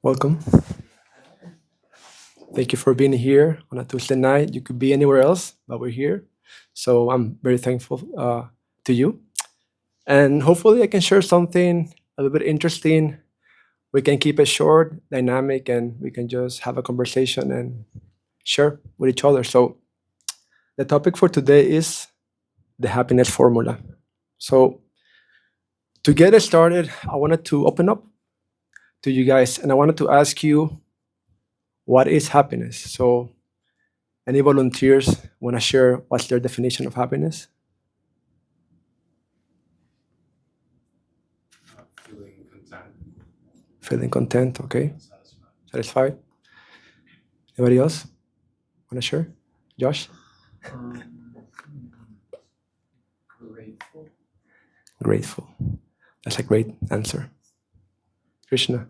Welcome. Thank you for being here on a Tuesday night. You could be anywhere else, but we're here. So I'm very thankful to you. And hopefully, I can share something a little bit interesting. We can keep it short, dynamic, and we can just have a conversation and share with each other. So, the topic for today is the happiness formula. So, to get it started, I wanted to open up to you guys and I wanted to ask you, what is happiness? So, any volunteers want to share what's their definition of happiness? Feeling content. Feeling content, okay. Satisfied. Satisfied? Anybody else want to share? Josh? Grateful. Grateful. That's a great answer. Krishna?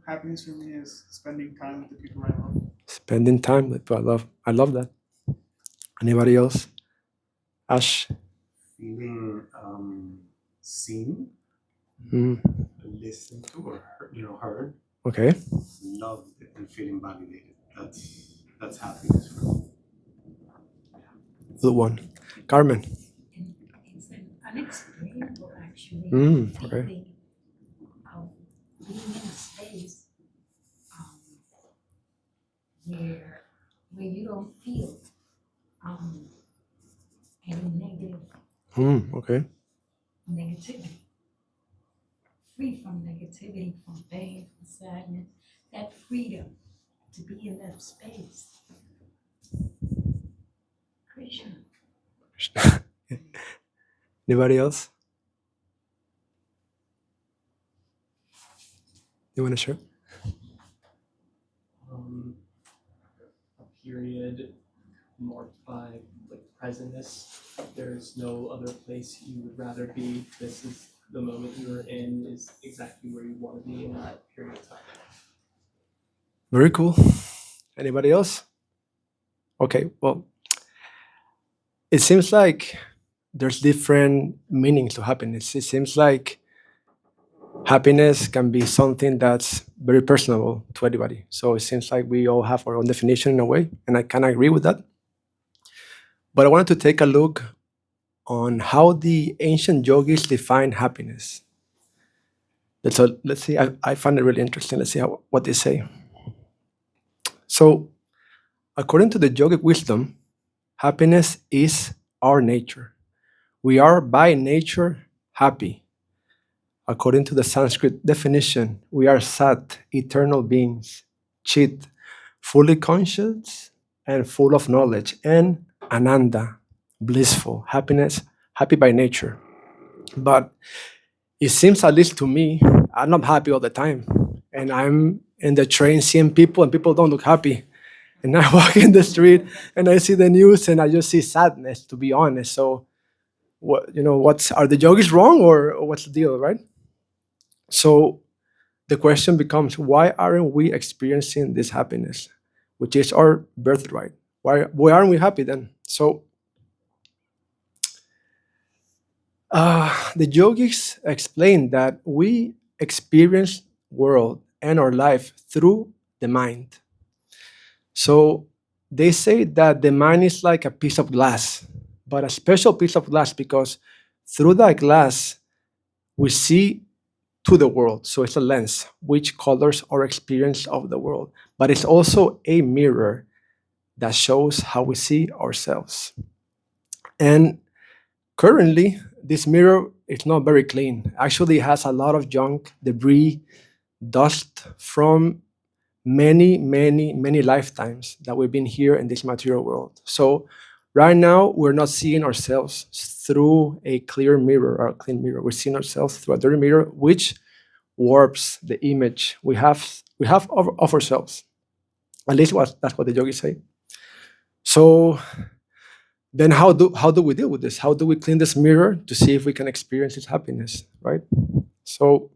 Happiness for me is spending time with the people I love. Spending time with people I love that. Anybody else? Ash? Feeling seen, Mm, listened to, or heard, okay. loved, and feeling validated. That's happiness for me. Good one. Carmen? It's an unexplainable, actually, Okay. feeling of being in a space where you don't feel any Okay. negativity, free from negativity, from pain, from sadness, that freedom to be in that space. Krishna. Anybody else? You want to share? A period marked by presentness. There's no other place you would rather be. This is the moment you're in, is exactly where you want to be in that period of time. Very cool. Anybody else? Okay, well, it seems like there's different meanings to happiness. It seems like happiness can be something that's very personal to everybody. So it seems like we all have our own definition in a way, and I kind of agree with that. But I wanted to take a look on how the ancient yogis define happiness. So let's see. I find it really interesting. Let's see what they say. So, according to the yogic wisdom, happiness is our nature. We are by nature happy. According to the Sanskrit definition, we are sat, eternal beings, chit, fully conscious and full of knowledge, and ananda, blissful, happiness, happy by nature. But it seems, at least to me, I'm not happy all the time. And I'm in the train seeing people, and people don't look happy. And I walk in the street and I see the news and I just see sadness, to be honest. So, are the yogis wrong, or what's the deal, right? So the question becomes, why aren't we experiencing this happiness, which is our birthright? Why aren't we happy then? So the yogis explain that we experience world and our life through the mind. So they say that the mind is like a piece of glass, but a special piece of glass because through that glass we see to the world. So it's a lens which colors our experience of the world, but it's also a mirror that shows how we see ourselves. And currently, this mirror is not very clean. Actually, it has a lot of junk, debris, dust from many, many, many lifetimes that we've been here in this material world. So right now, we're not seeing ourselves through a clear mirror or a clean mirror. We're seeing ourselves through a dirty mirror, which warps the image we have of ourselves. At least that's what the yogis say. So then how do we deal with this? How do we clean this mirror to see if we can experience this happiness, right? So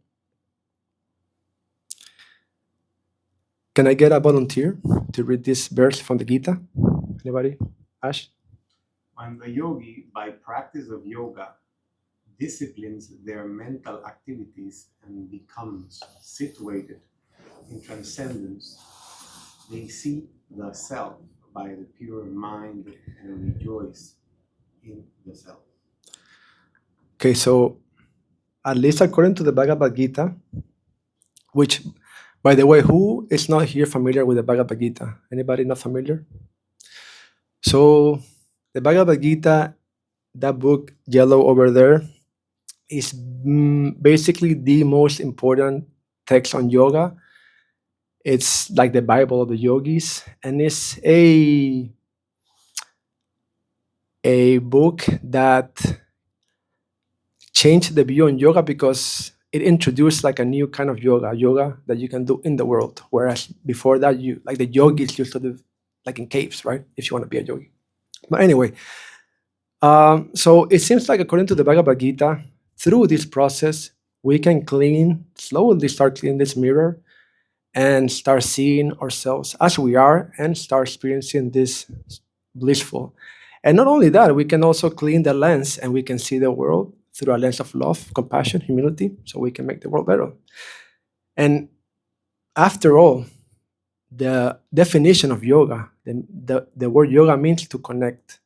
can I get a volunteer to read this verse from the Gita? Anybody? Ash? When the yogi, by practice of yoga, disciplines their mental activities and becomes situated in transcendence, they see the self by the pure mind and rejoice in the self. Okay, so at least according to the Bhagavad Gita, which, by the way, who is not here familiar with the Bhagavad Gita? Anybody not familiar? So the Bhagavad Gita, that book, yellow over there, is basically the most important text on yoga. It's like the Bible of the yogis, and it's a book that changed the view on yoga because it introduced like a new kind of yoga that you can do in the world. Whereas before that, you like the yogis used to live like in caves, right? If you want to be a yogi. But anyway, so it seems like according to the Bhagavad Gita, through this process, we can slowly start cleaning this mirror and start seeing ourselves as we are and start experiencing this blissful. And not only that, we can also clean the lens and we can see the world through a lens of love, compassion, humility, so we can make the world better. And after all, the definition of yoga, the word yoga means to connect.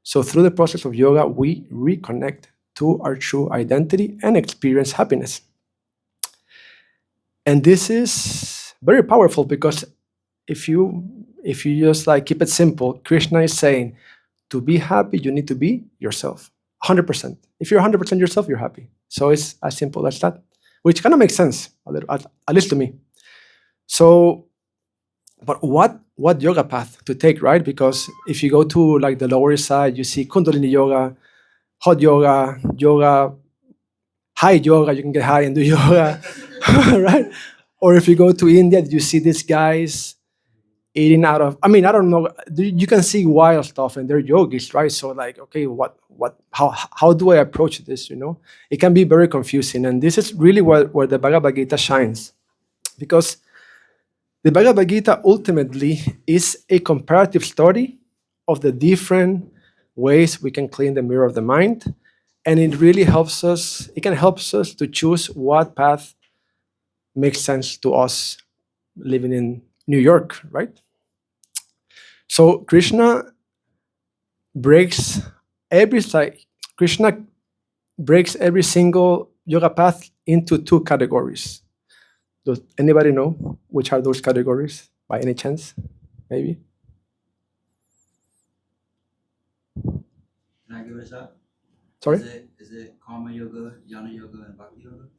So through the process of yoga, we reconnect to our true identity and experience happiness. And this is very powerful because if you just like keep it simple, Krishna is saying to be happy, you need to be yourself, 100%. If you're 100% yourself, you're happy. So it's as simple as that, which kind of makes sense, at least to me. So, but what yoga path to take, right? Because if you go to like the Lower East Side, you see Kundalini yoga, hot yoga, high yoga, you can get high and do yoga, right? Or if you go to India, you see these guys eating out of, I mean, I don't know, you can see wild stuff and they're yogis, right? So like, okay, how do I approach this, you know? It can be very confusing. And this is really where the Bhagavad Gita shines. Because the Bhagavad Gita ultimately is a comparative study of the different ways we can clean the mirror of the mind. And it really helps us, it can help us to choose what path makes sense to us living in New York, right? So Krishna breaks every single yoga path into two categories. Does anybody know which are those categories by any chance? Maybe? Can I give it a shot? Sorry? Is it Karma Yoga, Jnana Yoga, and Bhakti Yoga?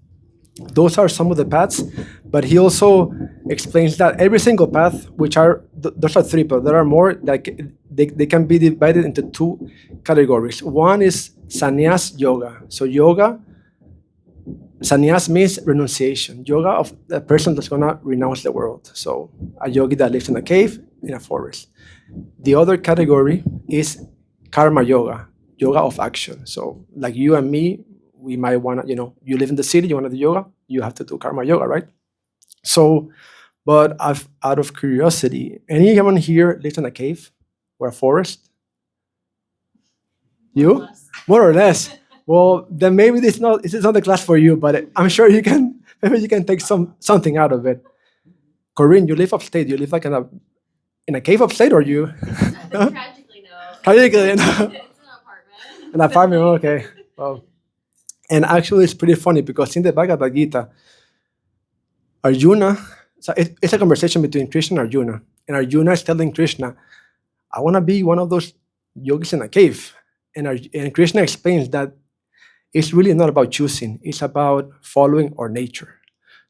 Those are some of the paths, but he also explains that every single path, which are, those are three, but there are more, that they can be divided into two categories. One is sannyas yoga. So sannyas means renunciation. Yoga of the person that's gonna renounce the world. So a yogi that lives in a cave, in a forest. The other category is karma yoga of action. So like you and me, we might wanna, you live in the city, you wanna do yoga, you have to do karma yoga, right? So, but out of curiosity, anyone here lives in a cave or a forest? You? More or less. Well, then maybe this is not the class for you, but I'm sure maybe you can take something out of it. Corinne, you live upstate. You live like in a cave upstate, or you? Tragically, no. Tragically, no. It's an apartment. An apartment, okay. Well, and actually, it's pretty funny because in the Bhagavad Gita, Arjuna, so it's a conversation between Krishna and Arjuna. And Arjuna is telling Krishna, I want to be one of those yogis in a cave. And Krishna explains that it's really not about choosing. It's about following our nature.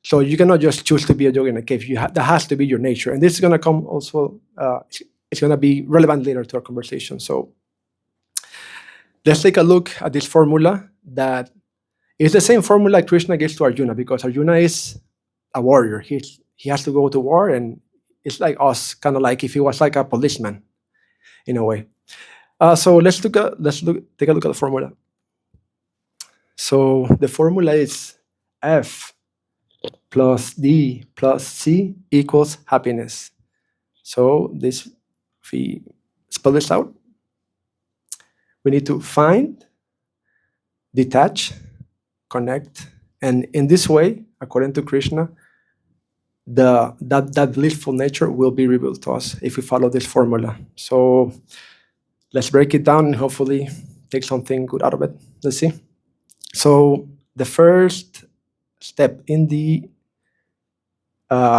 So you cannot just choose to be a yogi in a cave. That has to be your nature. And this is going to come also, it's going to be relevant later to our conversation. So let's take a look at this formula that is the same formula Krishna gives to Arjuna, because Arjuna is a warrior. He has to go to war, and it's like us, kind of like if he was like a policeman in a way. So take a look at the formula. So the formula is F plus D plus C equals happiness. So if we spell this out, we need to find, detach, connect, and in this way, according to Krishna, that blissful nature will be revealed to us if we follow this formula. So let's break it down and hopefully take something good out of it. Let's see. So the first step in the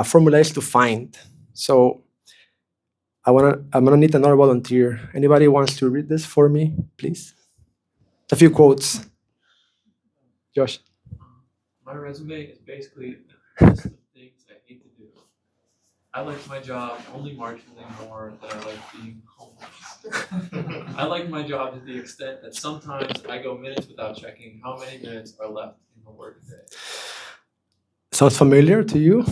formula is to find. So I'm gonna need another volunteer. Anybody wants to read this for me, please? A few quotes. Josh. My resume is basically a list of things I hate to do. I like my job only marginally more than I like being homeless. I like my job to the extent that sometimes I go minutes without checking how many minutes are left in the workday. Sounds familiar to you?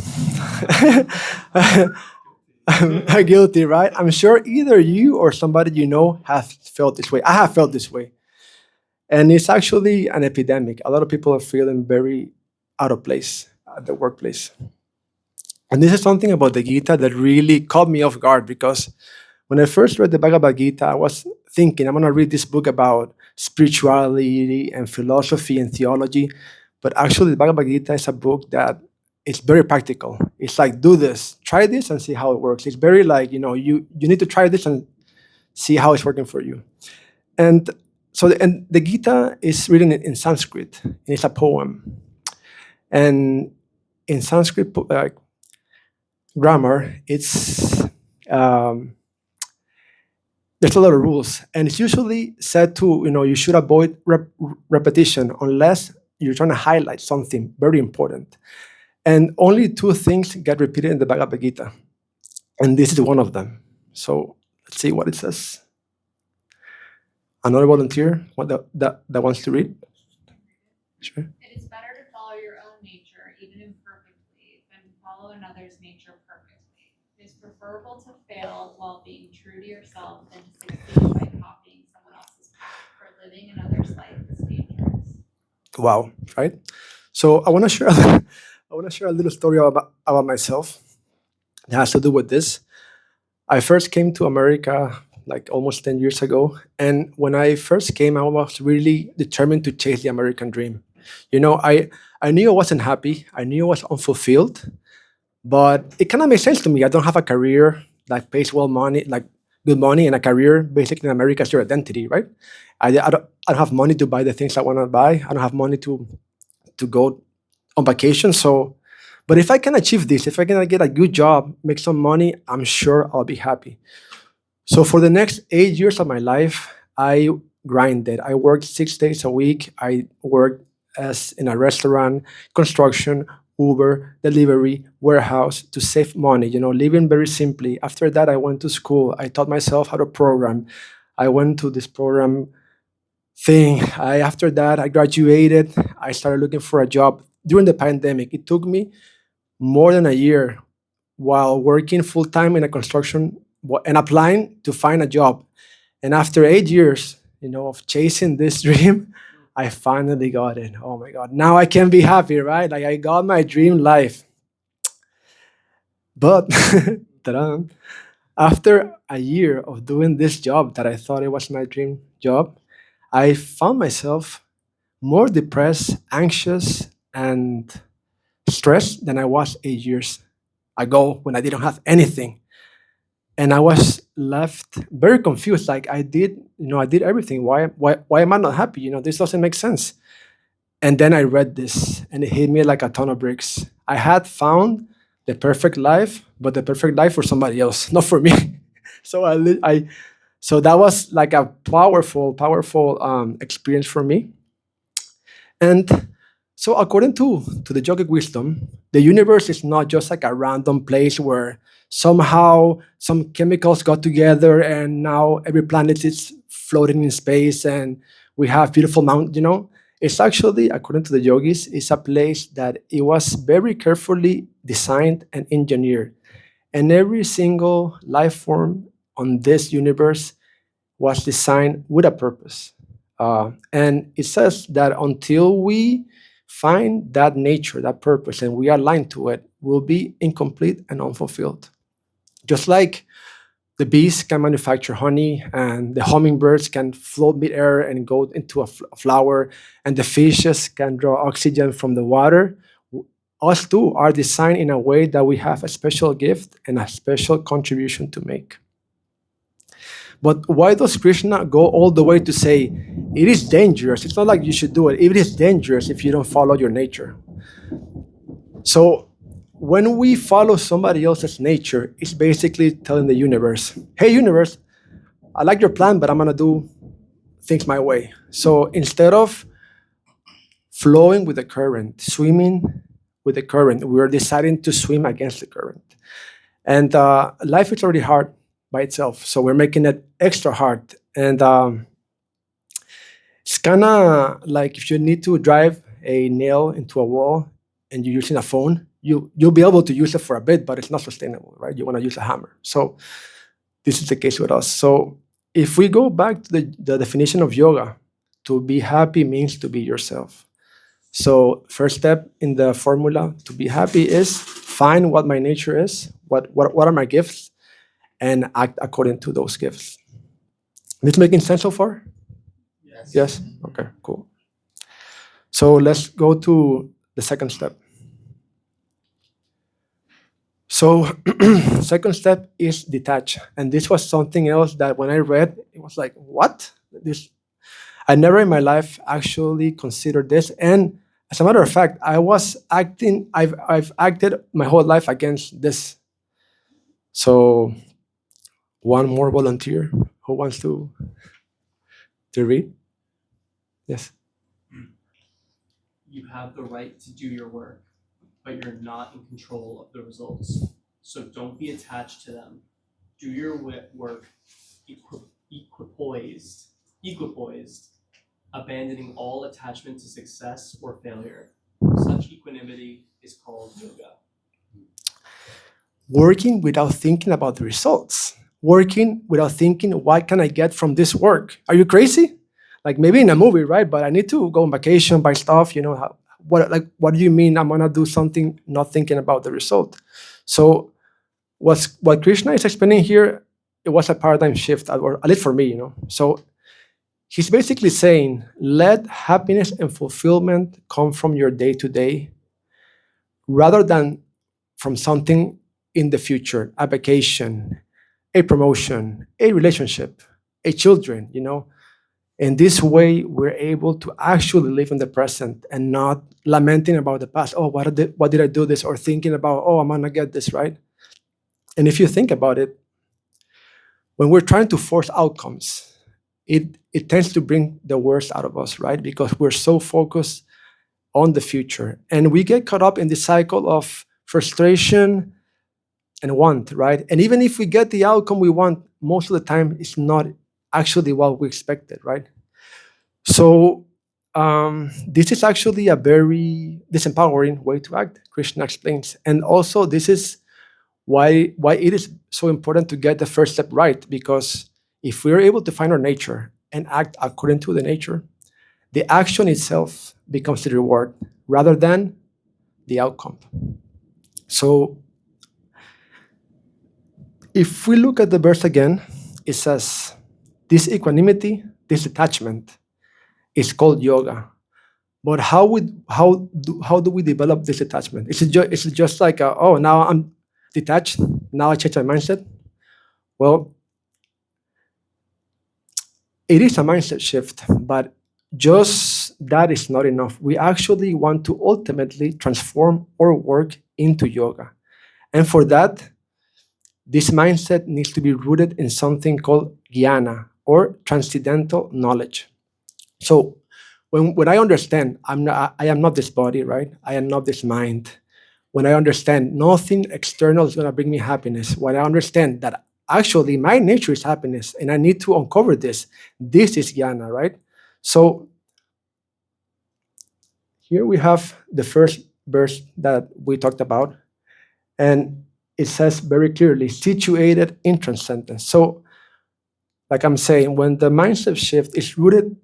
Guilty, right? I'm sure either you or somebody you know have felt this way. I have felt this way. And it's actually an epidemic. A lot of people are feeling very out of place at the workplace. And this is something about the Gita that really caught me off guard, because when I first read the Bhagavad Gita, I was thinking, I'm going to read this book about spirituality and philosophy and theology. But actually, the Bhagavad Gita is a book that is very practical. It's like, do this, try this and see how it works. It's very like, you need to try this and see how it's working for you. And so the Gita is written in Sanskrit, and it's a poem. And in Sanskrit grammar, it's there's a lot of rules, and it's usually said to you should avoid repetition unless you're trying to highlight something very important. And only two things get repeated in the Bhagavad Gita, and this is one of them. So let's see what it says. Another volunteer that wants to read? Sure. It is better to follow your own nature, even imperfectly, than to follow another's nature perfectly. It is preferable to fail while being true to yourself than to succeed by copying someone else's path, for living another's life is dangerous. Wow, right? So I want to share a little story about myself that has to do with this. I first came to America like almost 10 years ago. And when I first came, I was really determined to chase the American dream. I knew I wasn't happy. I knew I was unfulfilled, but it kind of makes sense to me. I don't have a career that pays well money, like good money, and a career basically in America is your identity, right? I don't have money to buy the things I want to buy. I don't have money to go on vacation. So, but if I can achieve this, if I can get a good job, make some money, I'm sure I'll be happy. So for the next 8 years of my life, I grinded. I worked 6 days a week. I worked as in a restaurant, construction, Uber, delivery, warehouse to save money, living very simply. After that, I went to school. I taught myself how to program. I went to this program thing. After that, I graduated. I started looking for a job during the pandemic. It took me more than a year while working full-time in a construction and applying to find a job. And after 8 years, of chasing this dream, I finally got it. Oh my God. Now I can be happy, right? Like I got my dream life. But ta-da, after a year of doing this job that I thought it was my dream job, I found myself more depressed, anxious, and stressed than I was 8 years ago when I didn't have anything. And I was left very confused. Like I did everything. Why am I not happy? This doesn't make sense. And then I read this, and it hit me like a ton of bricks. I had found the perfect life, but the perfect life for somebody else, not for me. So so that was like a powerful experience for me. And so according to the yogic wisdom, the universe is not just like a random place where somehow some chemicals got together and now every planet is floating in space and we have beautiful mountains. It's actually, according to the yogis, it's a place that it was very carefully designed and engineered. And every single life form on this universe was designed with a purpose. And it says that until we find that nature, that purpose, and we are aligned to it, we'll be incomplete and unfulfilled. Just like the bees can manufacture honey, and the hummingbirds can float mid-air and go into a flower, and the fishes can draw oxygen from the water. us too are designed in a way that we have a special gift and a special contribution to make. But why does Krishna go all the way to say it is dangerous? It's not like you should do it. It is dangerous if you don't follow your nature. So when we follow somebody else's nature, it's basically telling the universe, hey, universe, I like your plan, but I'm going to do things my way. So instead of flowing with the current, swimming with the current, we're deciding to swim against the current. And life is already hard by itself, so we're making it extra hard. And it's kind of like if you need to drive a nail into a wall and you're using a phone, you'll be able to use it for a bit, but it's not sustainable, right? You want to use a hammer. So this is the case with us. So if we go back to the definition of yoga, to be happy means to be yourself. So first step in the formula to be happy is find what my nature is, what are my gifts, and act according to those gifts. This making sense so far? Yes? Okay, cool. So let's go to the second step. So second step is detach. And this was something else that when I read, it was like, what? I never in my life actually considered this. And as a matter of fact, I've acted my whole life against this. So one more volunteer who wants to read? Yes. You have the right to do your work, but you're not in control of the results. So don't be attached to them. Do your work equipoised, abandoning all attachment to success or failure. Such equanimity is called yoga. Working without thinking about the results. Working without thinking, what can I get from this work? Are you crazy? Like maybe in a movie, right? But I need to go on vacation, buy stuff, what do you mean I'm gonna do something not thinking about the result? So what Krishna is explaining here, it was a paradigm shift, or at least for me, So he's basically saying, let happiness and fulfillment come from your day to day rather than from something in the future, a vacation, a promotion, a relationship, a children, In this way, we're able to actually live in the present and not lamenting about the past. Oh, what did I do this? Or thinking about, oh, I'm gonna get this, right? And if you think about it, when we're trying to force outcomes, it tends to bring the worst out of us, right? Because we're so focused on the future. And we get caught up in the cycle of frustration and want, right? And even if we get the outcome we want, most of the time it's not actually what we expected, right? So this is actually a very disempowering way to act, Krishna explains. And also this is why it is so important to get the first step right, because if we're able to find our nature and act according to the nature, the action itself becomes the reward rather than the outcome. So if we look at the verse again, it says, this equanimity, this detachment is called yoga. But how do we develop this attachment? Is it just like, now I'm detached, now I change my mindset? Well, it is a mindset shift, but just that is not enough. We actually want to ultimately transform our work into yoga. And for that, this mindset needs to be rooted in something called jnana, or transcendental knowledge. So when I understand I am not this body, right? I am not this mind. When I understand nothing external is going to bring me happiness, when I understand that actually my nature is happiness and I need to uncover this is jnana, right? So here we have the first verse that we talked about, and it says very clearly, situated in transcendence. So like I'm saying, when the mindset shift is rooted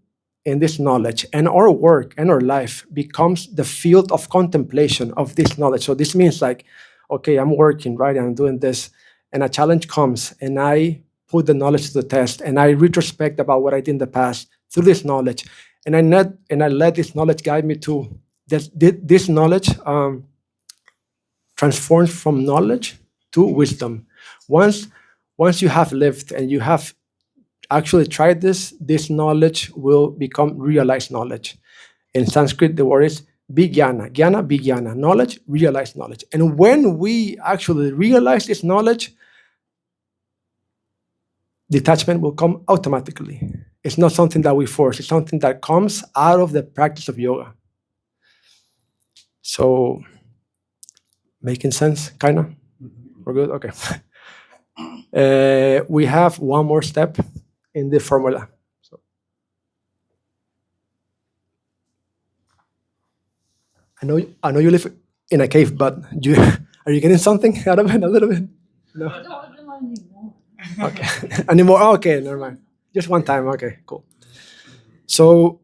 in this knowledge, and our work and our life becomes the field of contemplation of this knowledge. So this means like, okay, I'm working, right? I'm doing this, and a challenge comes, and I put the knowledge to the test, and I retrospect about what I did in the past through this knowledge, and I let this knowledge guide me to this knowledge transforms from knowledge to wisdom. Once you have lived and you have actually tried this knowledge will become realized knowledge. In Sanskrit, the word is vijnana. Jnana, vijnana. Knowledge, realized knowledge. And when we actually realize this knowledge, detachment will come automatically. It's not something that we force. It's something that comes out of the practice of yoga. So, making sense, kind of? We're good? Okay. We have one more step in the formula. So, I know you live in a cave, but are you getting something out of it a little bit? No? Okay. Anymore? Oh, okay, never mind. Just one time. Okay, cool. So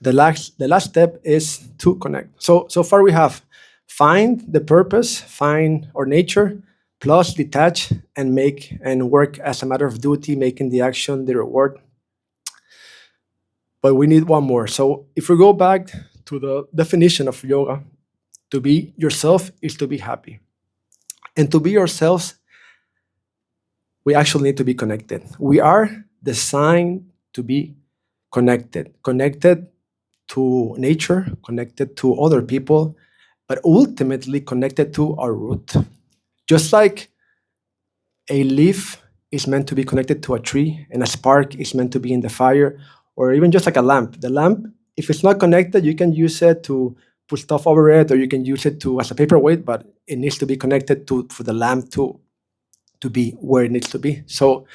the last step is to connect. So far we have find the purpose, find our nature, plus detach and make and work as a matter of duty, making the action the reward. But we need one more. So if we go back to the definition of yoga, to be yourself is to be happy. And to be ourselves, we actually need to be connected. We are designed to be connected to nature, connected to other people, but ultimately connected to our root. Just like a leaf is meant to be connected to a tree and a spark is meant to be in the fire, or even just like a lamp. The lamp, if it's not connected, you can use it to put stuff over it, or you can use it as a paperweight, but it needs to be connected for the lamp to be where it needs to be. So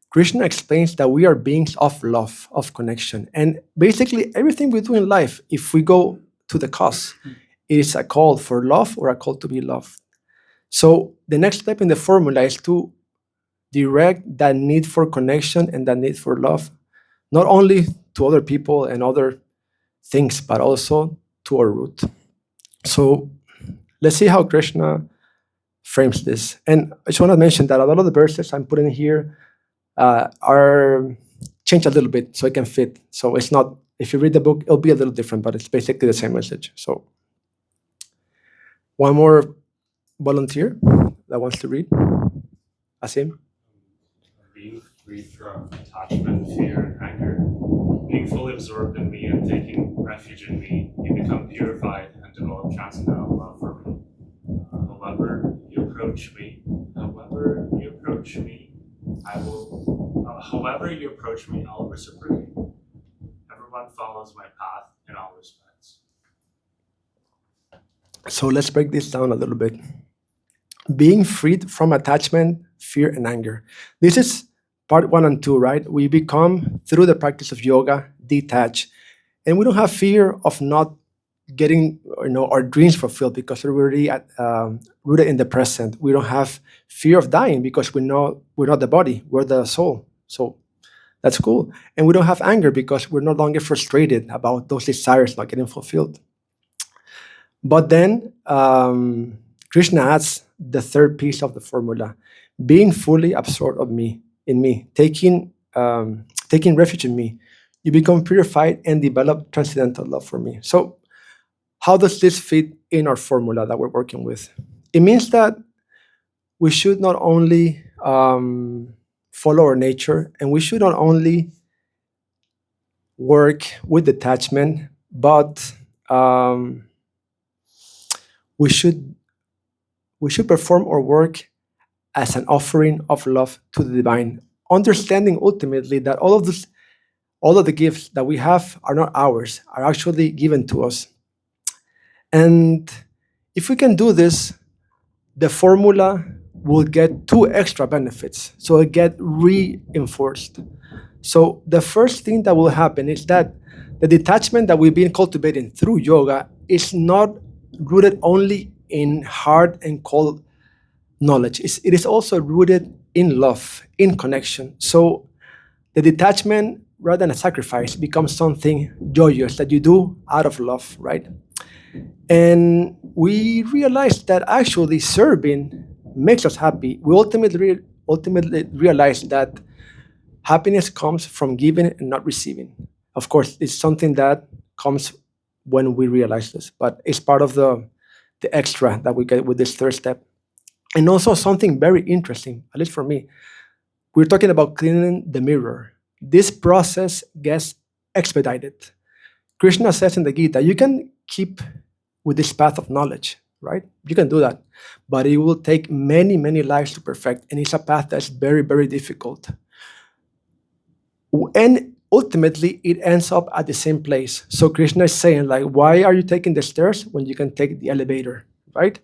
Krishna explains that we are beings of love, of connection. And basically everything we do in life, if we go to the cause, it is a call for love or a call to be loved. So the next step in the formula is to direct that need for connection and that need for love, not only to other people and other things, but also to our root. So let's see how Krishna frames this. And I just want to mention that a lot of the verses I'm putting here are changed a little bit so it can fit. So it's not, if you read the book, it'll be a little different, but it's basically the same message. So one more volunteer that wants to read. Asim? Being free from attachment, fear, and anger, being fully absorbed in me and taking refuge in me, you become purified and develop transcendental love for me. However you approach me, I'll reciprocate. Everyone follows my path in all respects. So let's break this down a little bit. Being freed from attachment, fear, and anger. This is part 1 and 2, right? We become, through the practice of yoga, detached. And we don't have fear of not getting our dreams fulfilled because we're already rooted in the present. We don't have fear of dying because we know we're not the body, we're the soul. So that's cool. And we don't have anger because we're no longer frustrated about those desires not getting fulfilled. But then Krishna adds the third piece of the formula, being fully absorbed in me, taking refuge in me. You become purified and develop transcendental love for me. So how does this fit in our formula that we're working with? It means that we should not only follow our nature, and we should not only work with detachment, but we should perform our work as an offering of love to the divine, understanding ultimately that all of the gifts that we have are not ours, are actually given to us. And if we can do this, the formula will get 2 extra benefits. So it get reinforced. So the first thing that will happen is that the detachment that we've been cultivating through yoga is not rooted only in hard and cold knowledge. It is also rooted in love, in connection. So the detachment, rather than a sacrifice, becomes something joyous that you do out of love, right? And we realized that actually serving makes us happy. We ultimately realize that happiness comes from giving and not receiving. Of course, it's something that comes when we realize this, but it's part of the the extra that we get with this third step. And also something very interesting, at least for me, we're talking about cleaning the mirror. This process gets expedited. Krishna says in the Gita, you can keep with this path of knowledge, right? You can do that, but it will take many, many lives to perfect, and it's a path that's very, very difficult. And ultimately, it ends up at the same place. So Krishna is saying, like, why are you taking the stairs when you can take the elevator, right?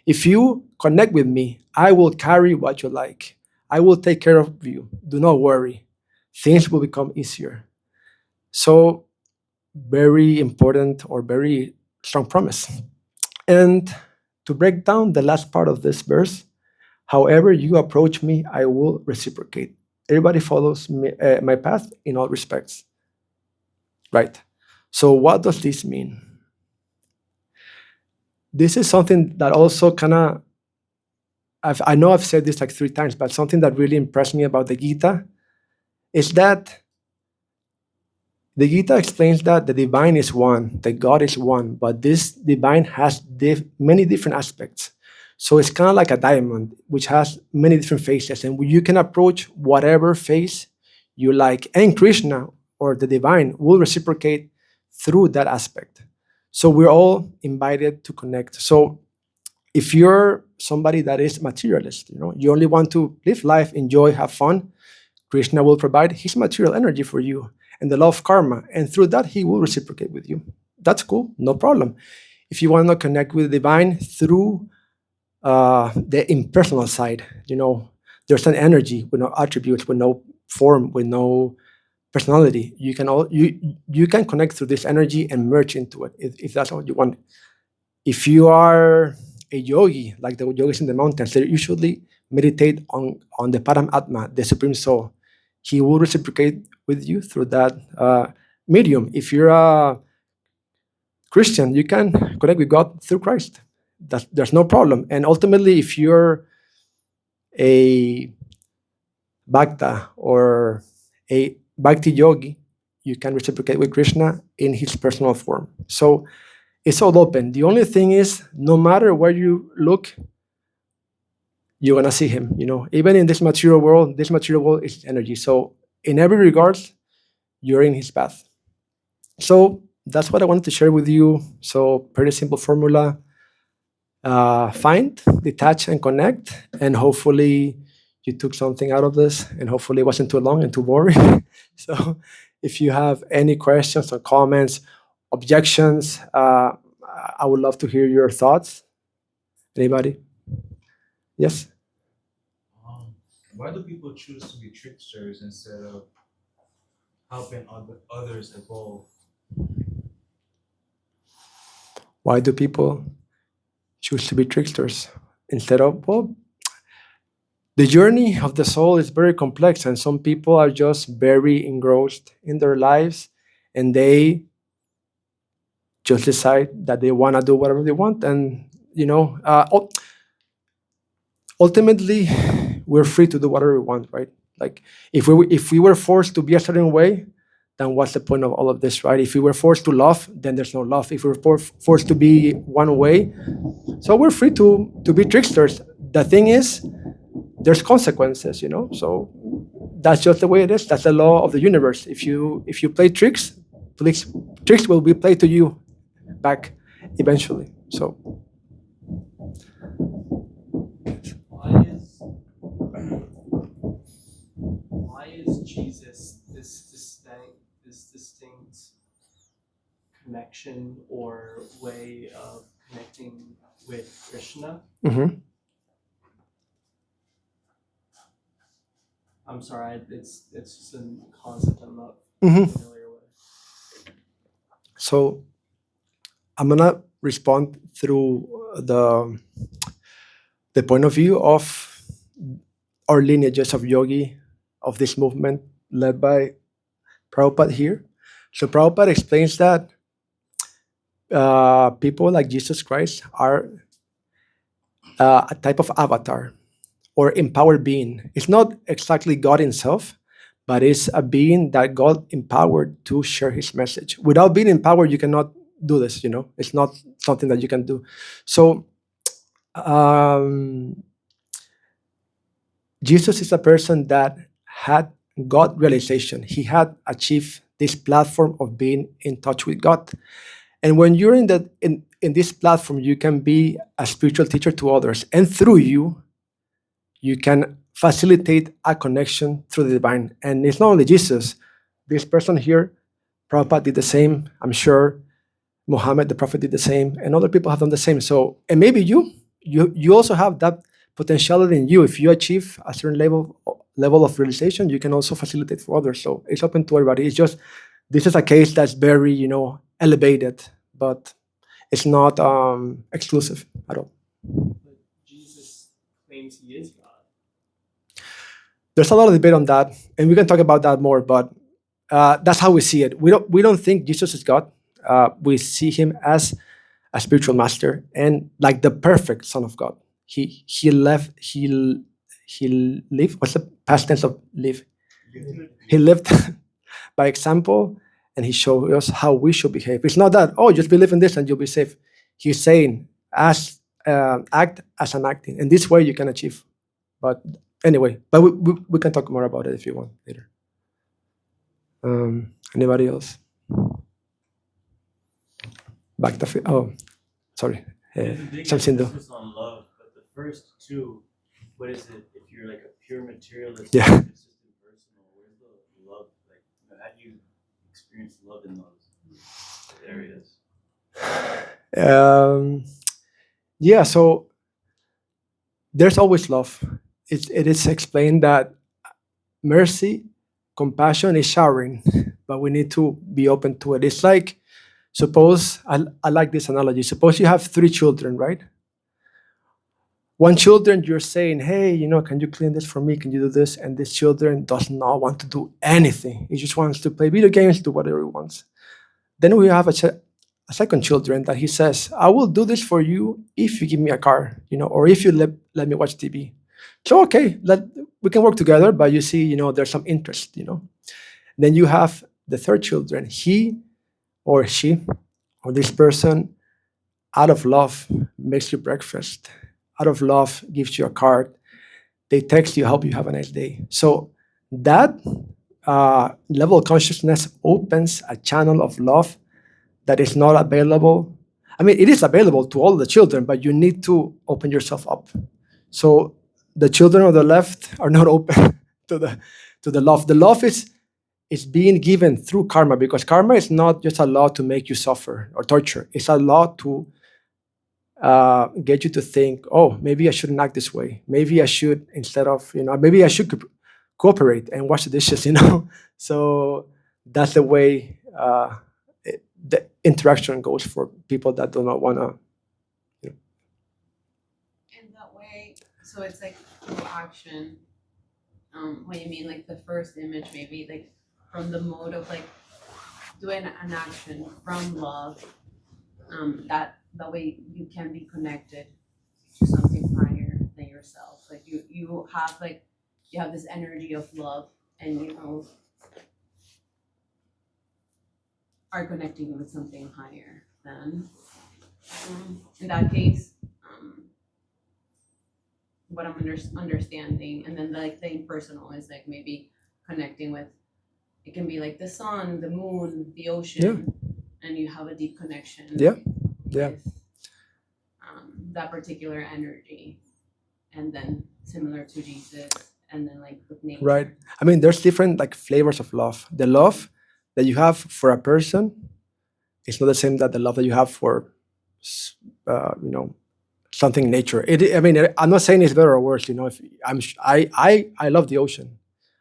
If you connect with me, I will carry what you like. I will take care of you. Do not worry. Things will become easier. So, very important or very strong promise. And to break down the last part of this verse, however you approach me, I will reciprocate. Everybody follows me, my path in all respects. Right. So, what does this mean? This is something that also kind of, I know I've said this like 3 times, but something that really impressed me about the Gita is that the Gita explains that the divine is one, that God is one, but this divine has many different aspects. So it's kind of like a diamond, which has many different faces, and you can approach whatever face you like. And Krishna, or the divine, will reciprocate through that aspect. So we're all invited to connect. So if you're somebody that is materialist, you only want to live life, enjoy, have fun, Krishna will provide his material energy for you and the law of karma, and through that he will reciprocate with you. That's cool, no problem. If you want to connect with the divine through the impersonal side, there's an energy with no attributes, with no form, with no personality. You can connect through this energy and merge into it if that's what you want. If you are a yogi, like the yogis in the mountains, they usually meditate on the Paramatma, the Supreme Soul. He will reciprocate with you through that medium. If you're a Christian, you can connect with God through Christ. There's no problem. And ultimately, if you're a Bhakta or a Bhakti yogi, you can reciprocate with Krishna in his personal form. So it's all open. The only thing is, no matter where you look, you're gonna see him. Even in this material world is energy. So in every regards, you're in his path. So that's what I wanted to share with you. So pretty simple formula. Find, detach, and connect, and hopefully you took something out of this, and hopefully it wasn't too long and too boring. So if you have any questions or comments, objections, I would love to hear your thoughts. Anybody? Yes? Why do people choose to be tricksters instead of helping others evolve? Why do people choose to be tricksters instead of, the journey of the soul is very complex, and some people are just very engrossed in their lives, and they just decide that they want to do whatever they want. And ultimately, we're free to do whatever we want, right? Like if we were forced to be a certain way, then what's the point of all of this, right? If we were forced to love, then there's no love. If we were forced to be one way, so we're free to be tricksters. The thing is, there's consequences, so that's just the way it is. That's the law of the universe. If you play tricks will be played to you back eventually. So why is Jesus this distinct connection or way of connecting with Krishna? mhm. I'm sorry, it's just a concept I'm not Mhm. familiar with. So I'm gonna respond through the point of view of our lineages of yogi, of this movement led by Prabhupada here. So Prabhupada explains that people like Jesus Christ are a type of avatar or empowered being. It's not exactly God himself, but it's a being that God empowered to share his message. Without being empowered, you cannot do this. It's not something that you can do. So Jesus is a person that had God realization. He had achieved this platform of being in touch with God. And when you're in this platform, you can be a spiritual teacher to others. And through you can facilitate a connection through the divine. And it's not only Jesus. This person here, Prabhupada did the same. I'm sure Muhammad, the prophet, did the same. And other people have done the same. So, and maybe you also have that potentiality in you. If you achieve a certain level of realization, you can also facilitate for others. So it's open to everybody. It's just, this is a case that's very, elevated, but it's not exclusive at all. But Jesus claims he is God. There's a lot of debate on that, and we can talk about that more. But that's how we see it. We don't think Jesus is God. We see him as a spiritual master and like the perfect Son of God. He lived. What's the past tense of live? He lived by example, and he showed us how we should behave. It's not that, just believe in this and you'll be safe. He's saying, act as I'm acting. And this way you can achieve. But anyway, we can talk more about it if you want later. Anybody else? Back to sorry. There's a big Samsindo. emphasis on love, but the first two, what is it? If you're like a pure materialist, Yeah. it's just impersonal. Where's the love? Like, how do you experience love in those areas? Yeah, so there's always love. It is explained that mercy, compassion is showering, but we need to be open to it. It's like, suppose, I like this analogy. Suppose you have 3 children, right? One children, you're saying, hey, can you clean this for me? Can you do this? And this children does not want to do anything. He just wants to play video games, do whatever he wants. Then we have a second children that he says, I will do this for you if you give me a car, or if you let me watch TV. So, okay, we can work together, but you see, there's some interest, Then you have the third children. He or she or this person, out of love, makes you breakfast. Out of love, gives you a card. They text you, hope you have a nice day. So that level of consciousness opens a channel of love that is not available. I mean, it is available to all the children, but you need to open yourself up. So the children on the left are not open to the love. The love is being given through karma, because karma is not just a law to make you suffer or torture. It's a law to get you to think, oh, maybe I shouldn't act this way. Maybe I should, instead of, maybe I should cooperate and wash the dishes, So that's the way the interaction goes for people that do not want to. In that way, so it's like through action. What you mean, like the first image, maybe like from the mode of like doing an action from love, that way you can be connected to something higher than yourself. Like you have this energy of love, and are connecting with something higher than. In that case, what I'm understanding, and then like the impersonal is like maybe connecting with. It can be like the sun, the moon, the ocean, and you have a deep connection. With that particular energy, and then similar to Jesus, and then like with nature. Right. I mean, there's different like flavors of love. The love that you have for a person is not the same that the love that you have for, something in nature. I'm not saying it's better or worse. I love the ocean,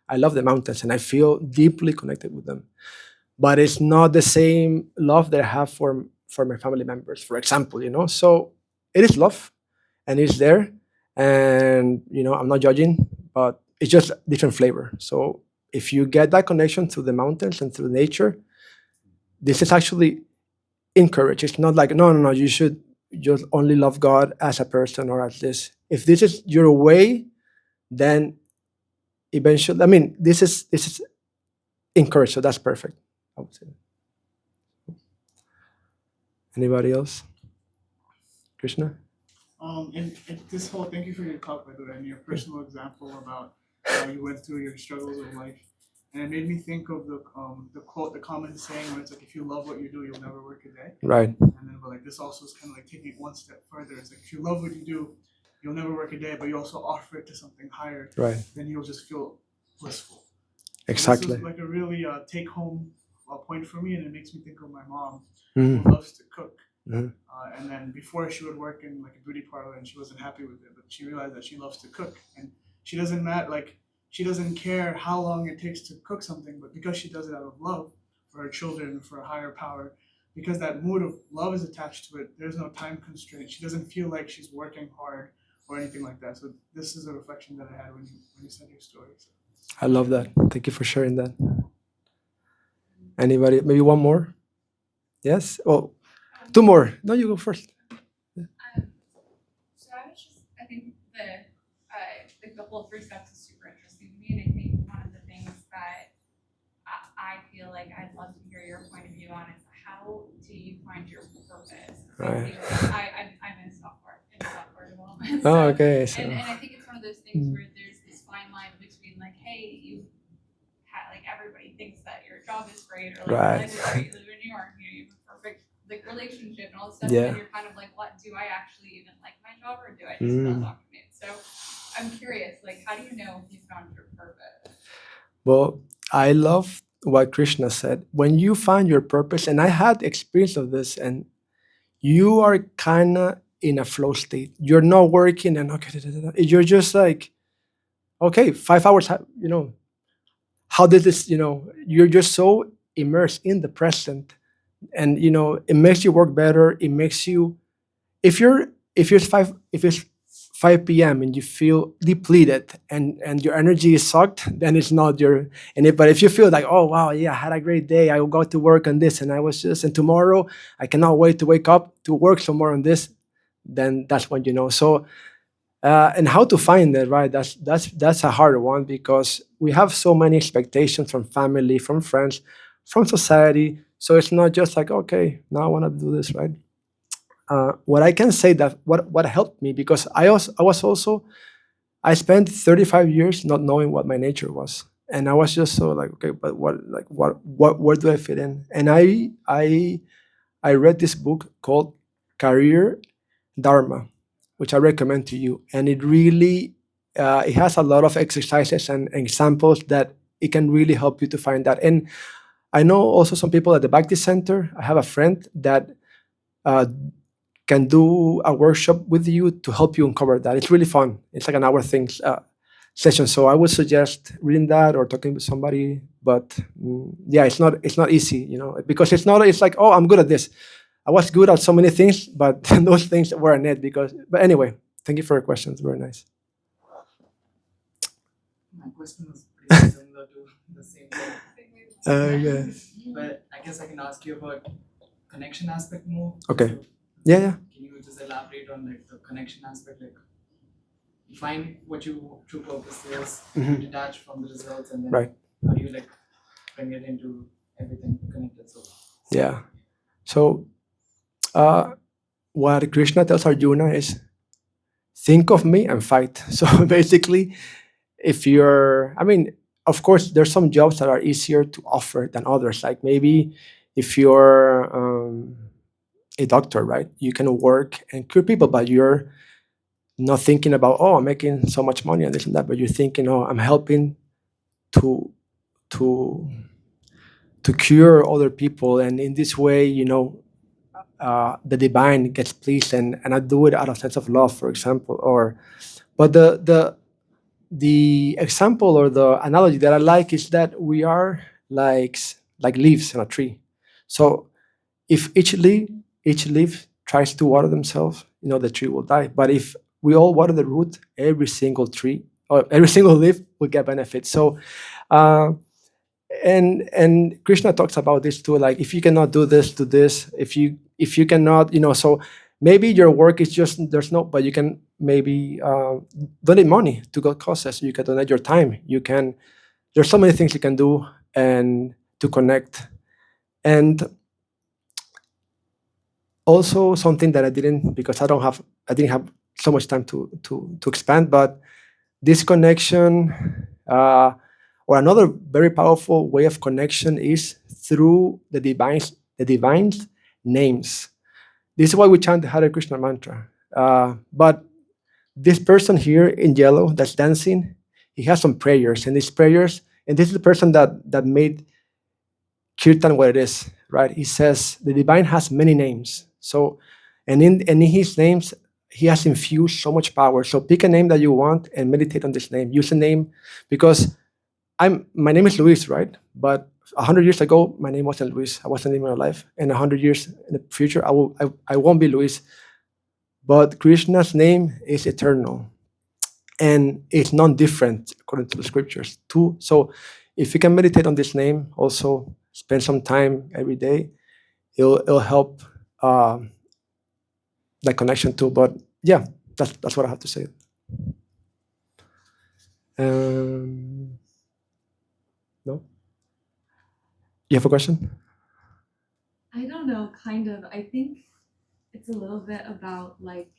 I love the mountains, and I feel deeply connected with them. But it's not the same love that I have for my family members, for example. So it is love, and it's there, and I'm not judging, but it's just different flavor. So if you get that connection through the mountains and through nature, this is actually encouraged. It's not like no, you should just only love God as a person or as this. If this is your way, then eventually, this is encouraged. So that's perfect, I would say. Anybody else? Krishna? And this whole, thank you for your talk, by the way, and your personal example about how you went through your struggles of life. And it made me think of the quote, the common saying where it's like, if you love what you do, you'll never work a day. Right. And then, but like this also is kind of like taking it one step further. It's like, if you love what you do, you'll never work a day, but you also offer it to something higher. Right. Then you'll just feel blissful. Exactly. So this is like a really take home point for me, and it makes me think of my mom, Mhm. who loves to cook. Mhm. And then before, she would work in like a beauty parlor, and she wasn't happy with it, but she realized that she loves to cook, and she doesn't care how long it takes to cook something, but because she does it out of love for her children, for a higher power, because that mood of love is attached to it, there's no time constraint. She doesn't feel like she's working hard or anything like that. So this is a reflection that I had when you said your story. So. I love that. Thank you for sharing that. Anybody? Maybe one more? Yes? Oh, two more. No, you go first. So I think the whole 3 steps is super interesting to me, and I think one of the things that I feel like I'd love to hear your point of view on is how do you find your purpose? Right. I'm in software development. Oh, okay. So. And I think it's one of those things where there's this fine line between like, hey, like everybody thinks that your job is great, or like Right. your life is great, you live in New York, you have a perfect like relationship and all this stuff, Yeah. and you're kind of like, what, do I actually even like my job, or do I just feel documented? So I'm curious, like, how do you know if you found your purpose? Well, I love what Krishna said. When you find your purpose, and I had experience of this, and you are kind of in a flow state. You're not working, and okay, you're just like, okay, 5 hours. How did this? You're just so immersed in the present, and it makes you work better. It makes you, if it's 5 p.m. and you feel depleted and your energy is sucked, then it's not but if you feel like, oh wow, yeah, I had a great day, I will go to work on this, and tomorrow I cannot wait to wake up to work some more on this, then that's when you know. So and how to find it, right? That's a hard one, because we have so many expectations from family, from friends, from society. So it's not just like, okay, now I want to do this, right? What I can say that what helped me, because I spent 35 years not knowing what my nature was, and I was just so like, okay, but where do I fit in? And I read this book called Career Dharma, which I recommend to you, and it really it has a lot of exercises and examples that it can really help you to find that. And I know also some people at the Bhakti Center. I have a friend that can do a workshop with you to help you uncover that. It's really fun. It's like an hour session. So I would suggest reading that or talking with somebody. But yeah, it's not easy, because it's like, oh, I'm good at this. I was good at so many things, but those things weren't it. But anyway, thank you for your questions. Very nice. My question was pretty similar to the same thing. Yeah. But I guess I can ask you about connection aspect more. Okay. So, Yeah. can you just elaborate on like the connection aspect? Like, you find what your true purpose is, you detach from the results, and then Right. how do you like bring it into everything connected? So Yeah. So what Krishna tells Arjuna is, think of me and fight. So basically, of course, there's some jobs that are easier to offer than others. Like maybe if you're a doctor, right? You can work and cure people, but you're not thinking about, oh, I'm making so much money and this and that, but you're thinking, oh, I'm helping to cure other people, and in this way, the divine gets pleased, and I do it out of sense of love, for example. But the example or the analogy that I like is that we are like leaves on a tree. So if each leaf tries to water themselves, the tree will die. But if we all water the root, every single tree or every single leaf will get benefit. So and Krishna talks about this too, like if you cannot do this, do this. If you cannot, so maybe your work is just but you can maybe donate money to good causes. You can donate your time. There's so many things you can do and to connect. And Also, something that I didn't, because I didn't have so much time to expand, but this connection, or another very powerful way of connection, is through the divine's names. This is why we chant the Hare Krishna mantra. But this person here in yellow that's dancing, he has some prayers, and these prayers, and this is the person that made kirtan what it is, right? He says the divine has many names. So, and in his names, he has infused so much power. So pick a name that you want and meditate on this name. Use a name, because my name is Luis, right? But 100 years ago, my name wasn't Luis. I wasn't even alive. And 100 years in the future, I won't be Luis. But Krishna's name is eternal, and it's non-different according to the scriptures too. So if you can meditate on this name, also spend some time every day, it'll help that connection too. But yeah, that's what I have to say. No, you have a question? I don't know, kind of. I think it's a little bit about like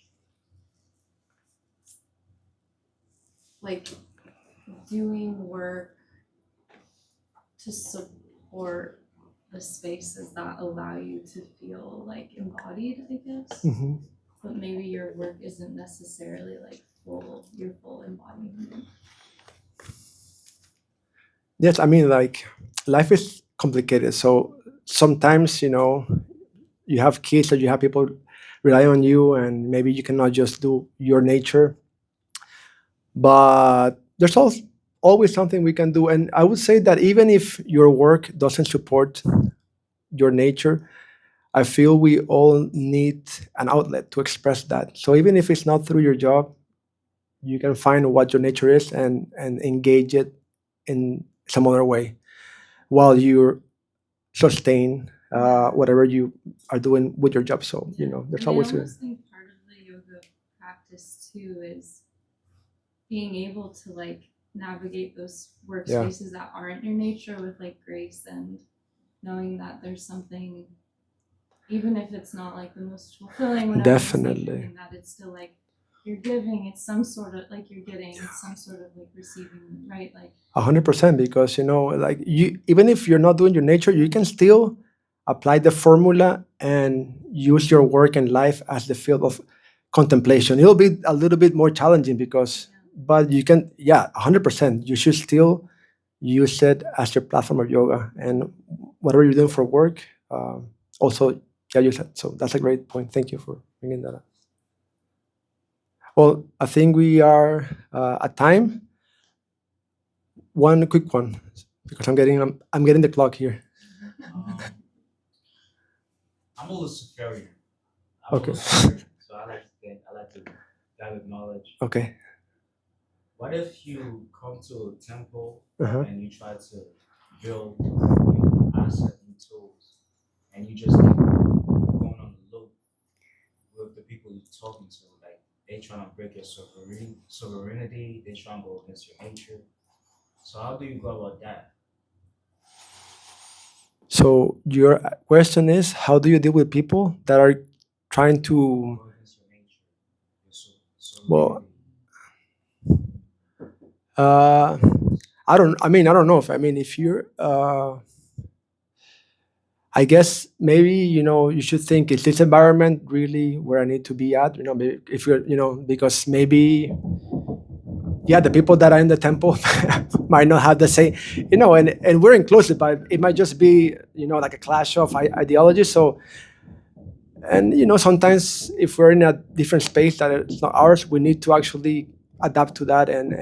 doing work to support the spaces that allow you to feel like embodied, I guess. Mm-hmm. But maybe your work isn't necessarily like your full embodiment. Yes, I mean, like, life is complicated. So sometimes, you have kids, or you have people rely on you, and maybe you cannot just do your nature. But there's always something we can do. And I would say that even if your work doesn't support your nature, I feel we all need an outlet to express that. So even if it's not through your job, you can find what your nature is and engage it in some other way while you sustain whatever you are doing with your job. So, there's And I always almost think part of the yoga practice too is being able to like navigate those workspaces that aren't your nature with like grace, and knowing that there's something, even if it's not like the most fulfilling, whatever, Definitely. just, like, knowing that it's still like you're giving, it's some sort of like you're getting, it's some sort of like receiving, right? Like 100%, because like you, even if you're not doing your nature, you can still apply the formula and use your work and life as the field of contemplation. It'll be a little bit more challenging but you can, 100%. You should still use it as your platform of yoga, and whatever you're doing for work, also use it. So that's a great point. Thank you for bringing that up. Well, I think we are at time. One quick one, because I'm getting the clock here. I'm a Luciferian. Okay. So I like to gather knowledge. Okay. What if you come to a temple Uh-huh. and you try to build asset and tools, and you just keep going on the loop with the people you're talking to, like they trying to break your sovereignty, they trying to go against your nature. So how do you go about that? So your question is, how do you deal with people that are trying to? Well, I don't know if you're. I guess maybe you should think, is this environment really where I need to be at? Maybe if you're because maybe the people that are in the temple might not have the same, and we're inclusive, but it might just be like a clash of ideologies. So, and sometimes if we're in a different space that it's not ours, we need to actually adapt to that, and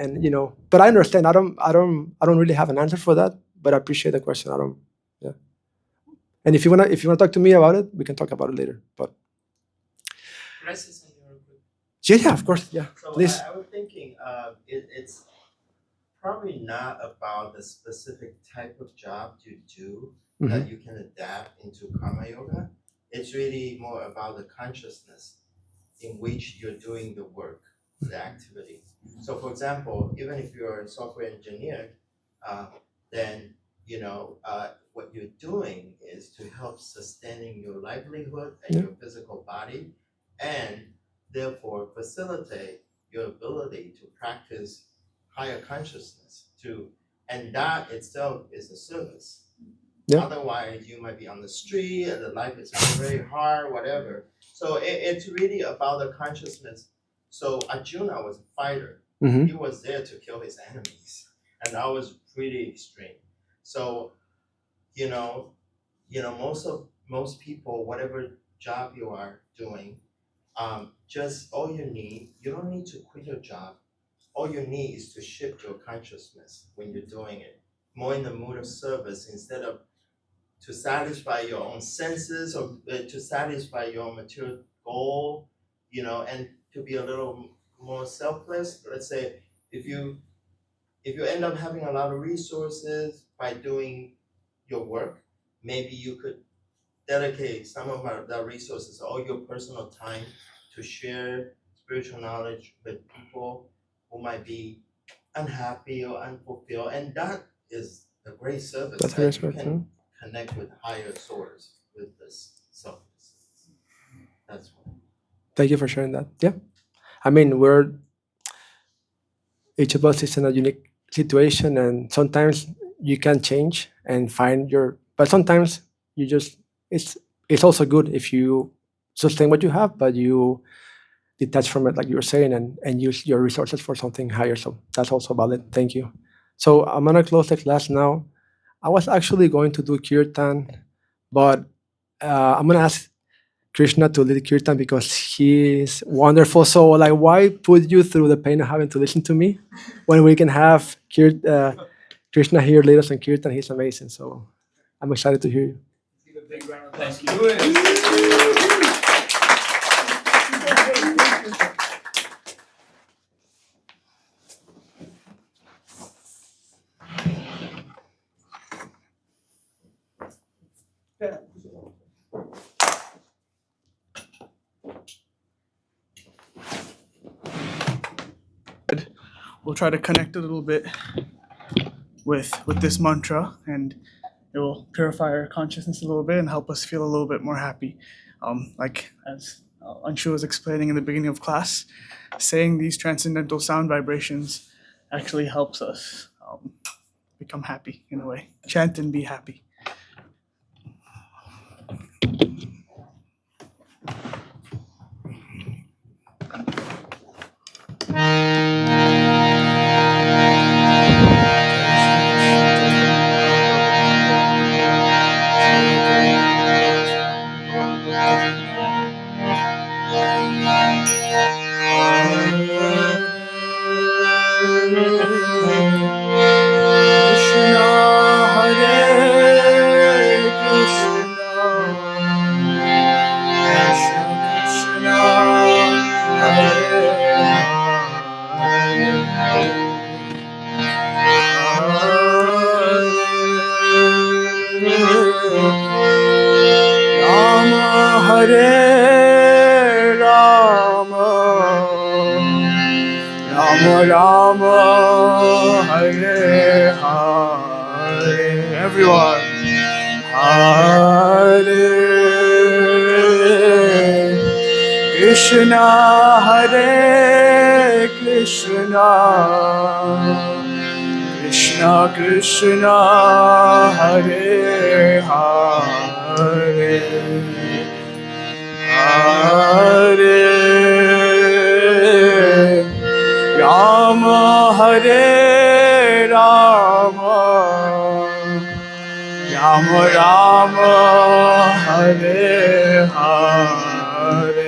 but I understand. I don't really have an answer for that, but I appreciate the question. And if you wanna talk to me about it, we can talk about it later. But Could I say something real quick? yeah, of course, yeah. So Please. I was thinking, it's probably not about the specific type of job you do that you can adapt into karma yoga. It's really more about the consciousness in which you're doing the work, the activity. So for example, even if you're a software engineer, then what you're doing is to help sustaining your livelihood and your physical body, and therefore facilitate your ability to practice higher consciousness and that itself is a service. Otherwise you might be on the street and the life is very hard, whatever. So it's really about the consciousness. So Arjuna was a fighter. He was there to kill his enemies, and that was pretty extreme. So most people, whatever job you are doing, just all you don't need to quit your job. All you need is to shift your consciousness when you're doing it, more in the mood of service instead of to satisfy your own senses or to satisfy your material goal, and to be a little more selfless. Let's say if you end up having a lot of resources by doing your work, maybe you could dedicate some of the resources, all your personal time, to share spiritual knowledge with people who might be unhappy or unfulfilled, and that is a great service. That's That very you smart, can connect with higher source with this selfless. That's what. Thank you for sharing that. Yeah. I mean, each of us is in a unique situation, and sometimes you can change and find but sometimes you just, it's also good if you sustain what you have, but you detach from it, like you were saying, and use your resources for something higher. So that's also valid. Thank you. So I'm gonna close the class now. I was actually going to do kirtan, but I'm gonna ask Krishna to lead kirtan because he's wonderful. So like, why put you through the pain of having to listen to me when we can have Krishna here lead us in kirtan? He's amazing. So I'm excited to hear you. Thank you. We'll try to connect a little bit with this mantra, and it will purify our consciousness a little bit and help us feel a little bit more happy. Like as Anshu was explaining in the beginning of class, saying these transcendental sound vibrations actually helps us become happy in a way. Chant and be happy. Everyone. Hare Krishna, Hare Krishna, Krishna Krishna, Hare Hare, Hare Rama, Hare Rama, Rama Rama, Hare Hare,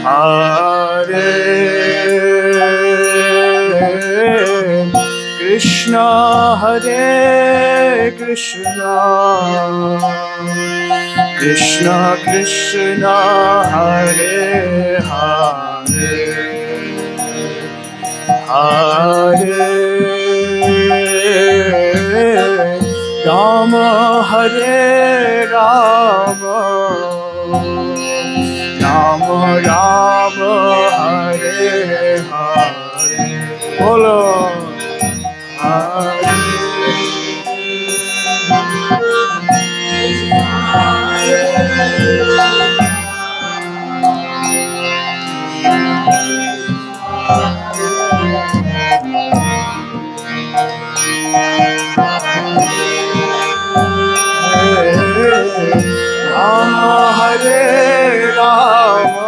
Hare Krishna, Hare Krishna, Krishna Krishna, Hare Hare, Hare Rama, Hare Rama, Rama Rama, Hare Hare. Bolo Hare Rama Hare Rama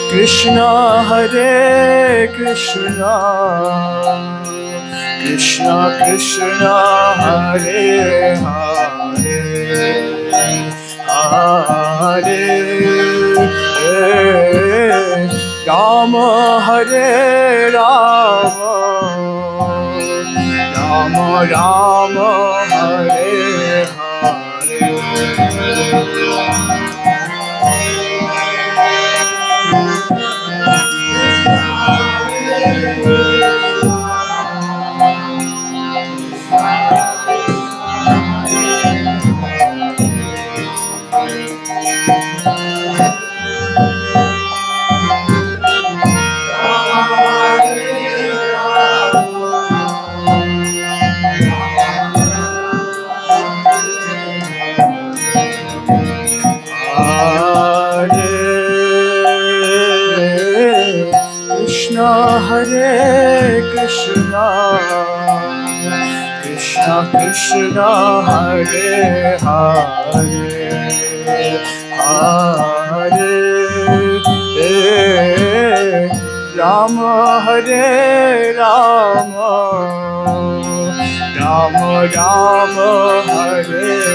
Krishna Hare Krishna Krishna Krishna Hare Hare Hare Rama Hare Rama Rama Rama Hare Krishna Hare Krishna Krishna Krishna Hare Hare Rama Hare Rama Rama Rama Hare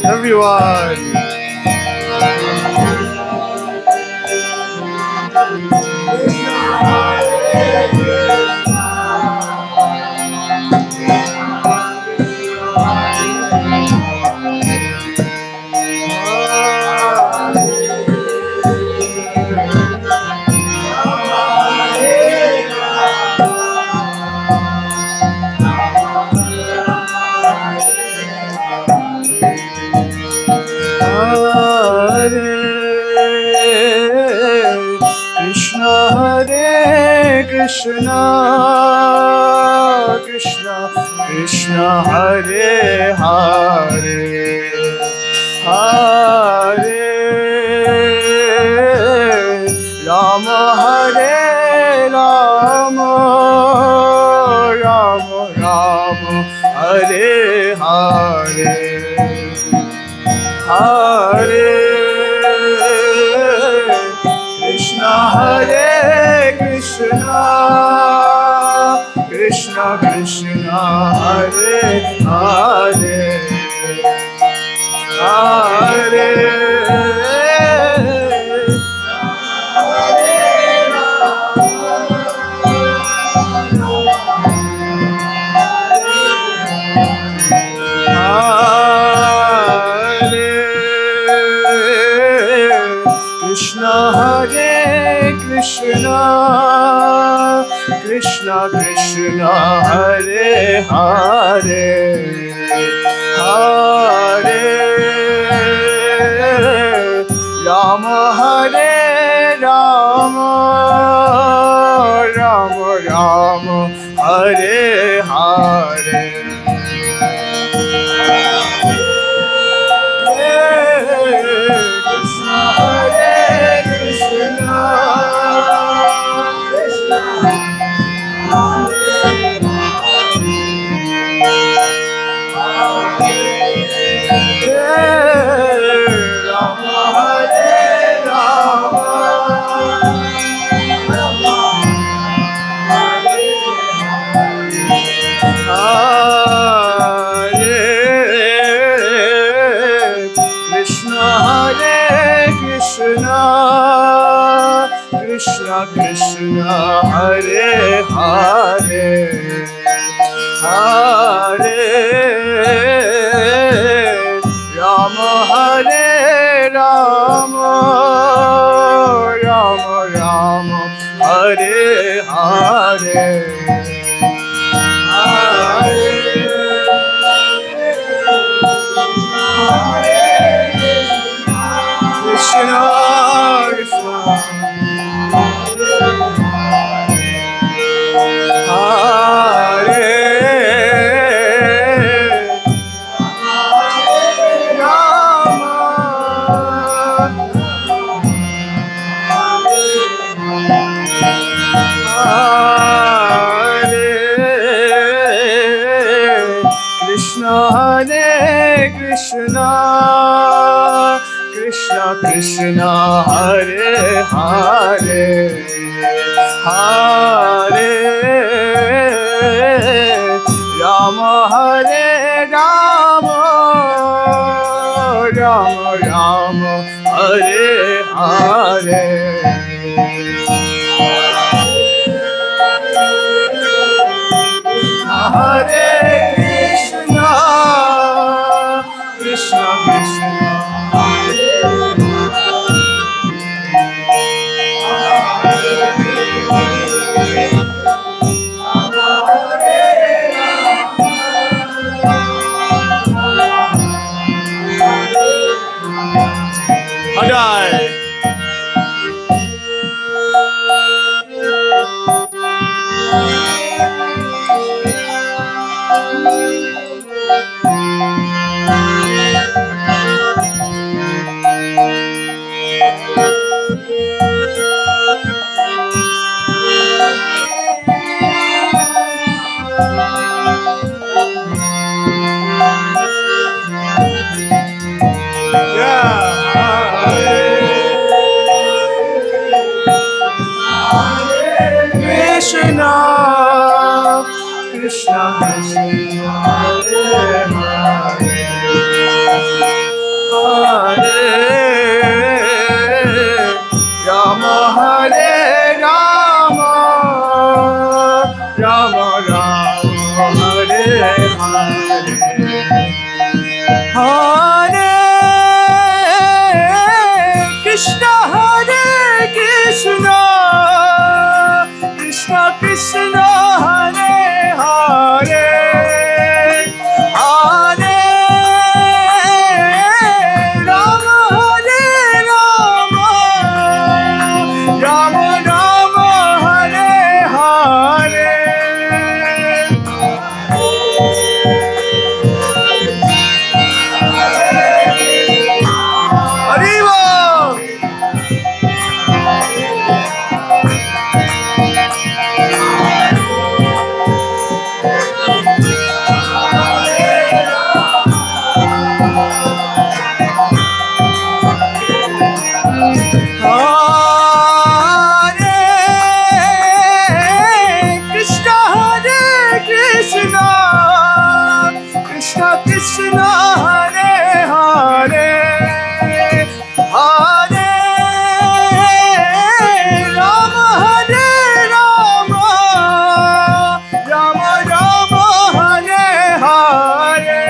Everyone. Krishna Krishna Krishna Hare Hare Hare Rama Hare Rama Rama Rama Hare Hare Hare Krishna Hare Krishna Krishna Krishna Hare Hare Hare Krishna Hare Krishna Krishna Krishna Hare Hare Hare Rama Hare Rama Rama Rama Hare Hare Krishna Hare Krishna Hare Rama, Hare Rama, Rama Rama, Hare Hare. Krishna Krishna, Hare Krishna, Hare Krishna, Krishna Krishna, Hare Hare, Hare Rama, Hare Rama, Rama Rama, Hare Hare. Hare Krishna, Krishna Krishna, Hare Hadai. Krishna, Krishna Krishna, Hare Hare, Hare Rama, Hare Rama, Rama Rama, Hare Hare, Hare Krishna, Hare Krishna, Krishna Krishna, Hare Hare, Hare Rama, Hare Rama, Rama Rama, Hare Hare. Arriba! Hare Krishna, Hare Krishna, Krishna Krishna, Hare Hare, Hare Rama, Hare Rama, Rama Rama, Hare Hare.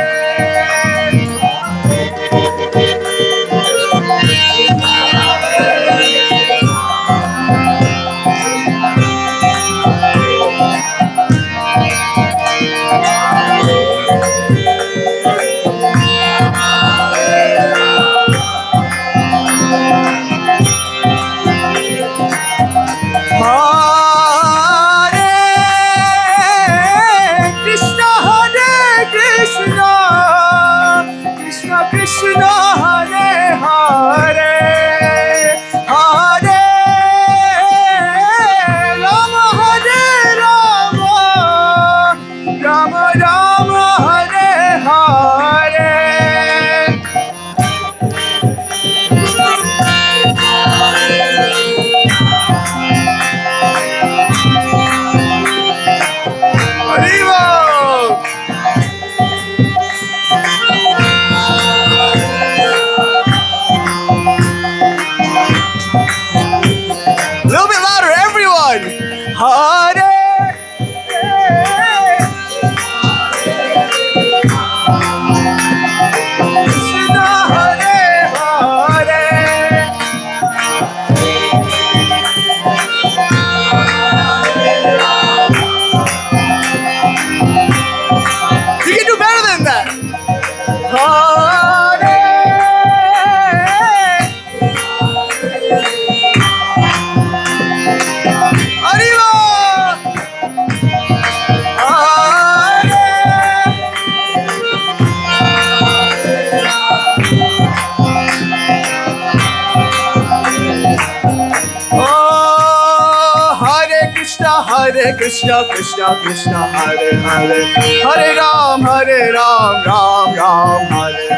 Krishna Krishna Krishna Hare Hare Hare Ram Ram Ram Hare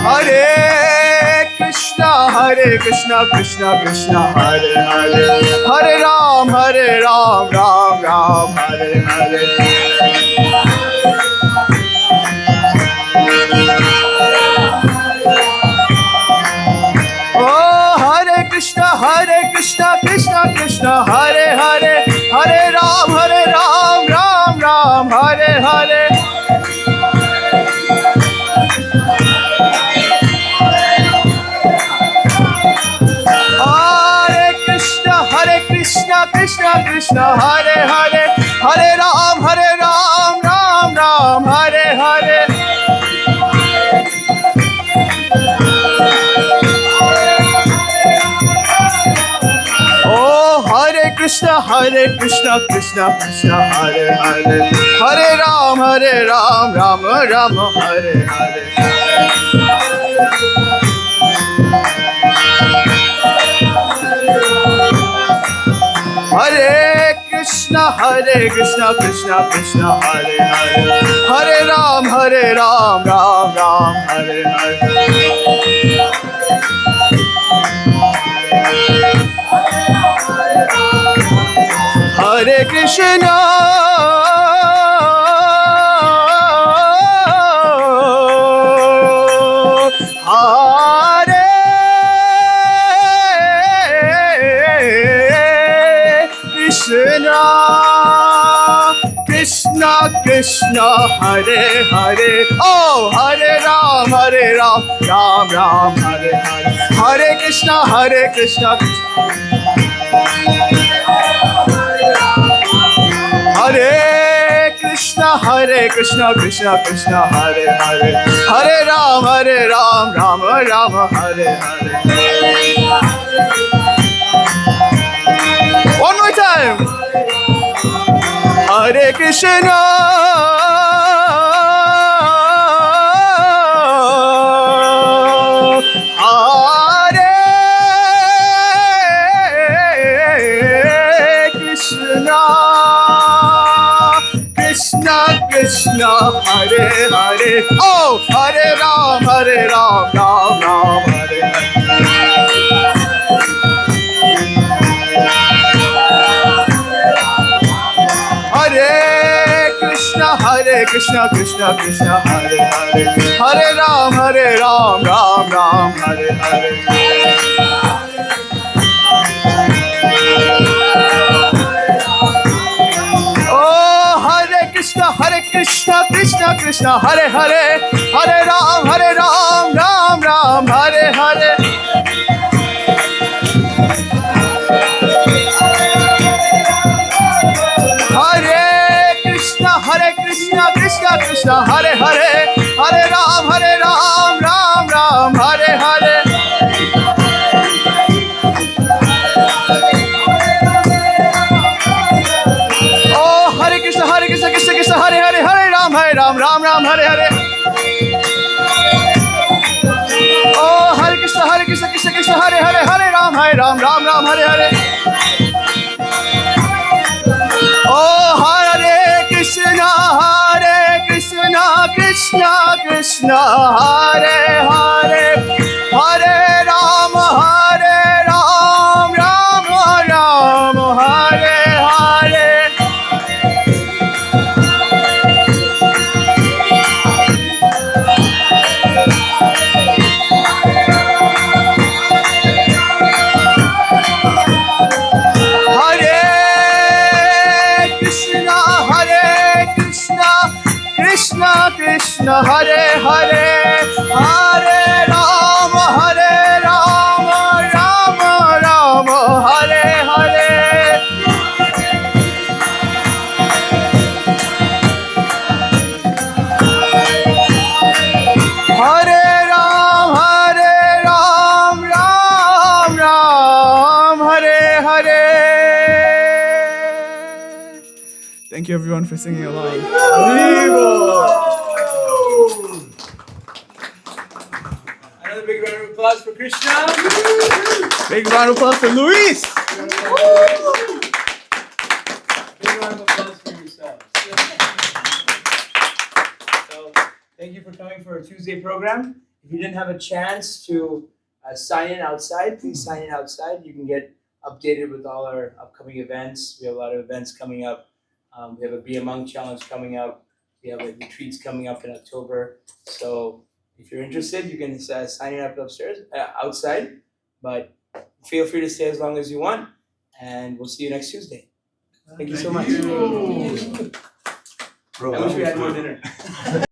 Hare Hare Krishna Krishna Krishna Hare Hare Hare Ram Ram Ram Hare Hare Oh Hare Krishna Krishna Krishna Hare Hare Hare Ram Ram Ram Hare Hare Hare Krishna Krishna Krishna Hare Hare Hare Ram Ram Ram Hare Hare Oh Hare Krishna Krishna Krishna Hare Hare Hare Ram Ram Ram Hare Hare Hare Krishna Krishna Krishna Hare Hare Hare Ram Ram Ram Hare Hare Hare Krishna Krishna Krishna Hare Hare Oh Hare Ram Ram Ram Hare Hare Hare Krishna Hare Krishna Krishna Krishna Hare Hare Hare Ram Ram Ram Hare Hare One more time Hare Krishna Krishna Hare Hare Oh Hare Ram Ram Ram Hare Hare Krishna Krishna Hare Hare Hare Ram Ram Ram Hare Hare Krishna Krishna Hare Hare Hare Ram Ram Ram Hare Hare Hare Krishna Krishna Hare Hare Hare Ram Ram Ram Hare Hare Oh Hare Krishna Krishna Hare Hare Hare Ram Ram Hare Hare Oh Hare Krishna Krishna Hare Hare Hare Ram Ram Hare Hare Oh Hare Krishna Krishna Krishna Hare Hare Hare Ram Ram Ram Hare Hare Krishna Hare Hare Hare Ram Ram Ram Hare Hare Hare Ram Ram Ram Hare Hare Thank you everyone for singing along. Another big round of applause for Krishna. Big round of applause for Luis. Big round of applause for yourselves. So, thank you for coming for our Tuesday program. If you didn't have a chance to sign in outside, please sign in outside. You can get updated with all our upcoming events. We have a lot of events coming up. We have a Be a Monk challenge coming up. We have retreats coming up in October. So if you're interested, you can sign in up outside. But feel free to stay as long as you want. And we'll see you next Tuesday. Thank you so much. Bro, I wish we had more dinner.